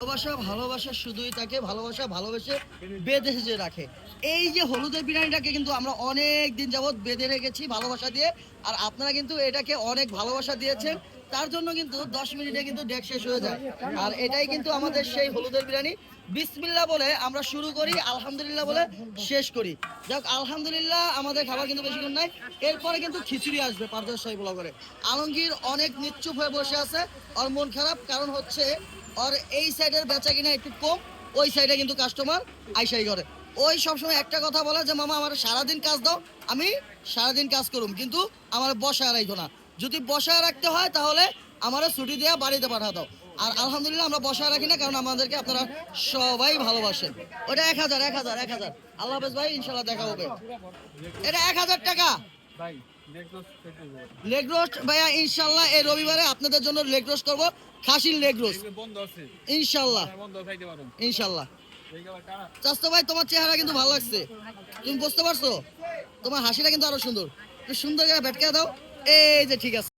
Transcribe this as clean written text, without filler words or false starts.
ভালোবাসা ভালোবাসা শুধুই তাকে ভালোবেসে বেঁধে যে রাখে। এই যে হলুদের বিরিয়ানিটাকে কিন্তু আমরা অনেক দিন যাবত বেঁধে রেখেছি ভালোবাসা দিয়ে। আর আপনারা কিন্তু এটাকে অনেক ভালোবাসা দিয়েছেন, তার জন্য কিন্তু 10 মিনিটে কিন্তু ডেক শেষ হয়ে যায়। আর এটাই কিন্তু আমাদের সেই হলুদের বিরিয়ানি। বিসমিল্লাহ বলে আমরা শুরু করি, আলহামদুলিল্লাহ বলে শেষ করি। যাক আলহামদুলিল্লাহ, আমাদের খাবার কিন্তু বেশিক্ষণ নাই। এরপরে কিন্তু খিচুড়ি আসবে পারদর্শ সাহেব করে। আলমগীর অনেক নিশ্চুপ হয়ে বসে আছে, আর মন খারাপ, কারণ হচ্ছে আর এই সাইডের বেচা কিনা একটু কম, ওই সাইডে কিন্তু কাস্টমার আইসাই করে। ওই সবসময় একটা কথা বলে যে মামা আমার সারাদিন কাজ দাও, আমি সারাদিন কাজ করুম, কিন্তু আমার বসায় রাখো না। যদি বসায় রাখতে হয় তাহলে আমার ছুটি দেওয়া বাড়িতে পাঠা দাও। আর আলহামদুলিল্লাহ আমরা বসায় রাখি না, কারণ আমাদেরকে আপনারা সবাই ভালোবাসেন। ওটা 1000 আল্লাহ হাফেজ ভাই, ইনশাল্লাহ দেখা হবে। এটা 1000 টাকা লেগ রোস্ট ভাইয়া, ইনশাল্লাহ এই রবিবারে আপনাদের জন্য লেগ রোস্ট করবো, খাসির লেগ রোস্ট ইনশাল্লাহ। ইনশাল্লাহ চাস্তো ভাই, তোমার চেহারা কিন্তু ভালো লাগছে, তুমি বুঝতে পারছো? তোমার হাসিটা কিন্তু আরো সুন্দর, সুন্দর করে ভেটকা দাও। এই যে ঠিক আছে।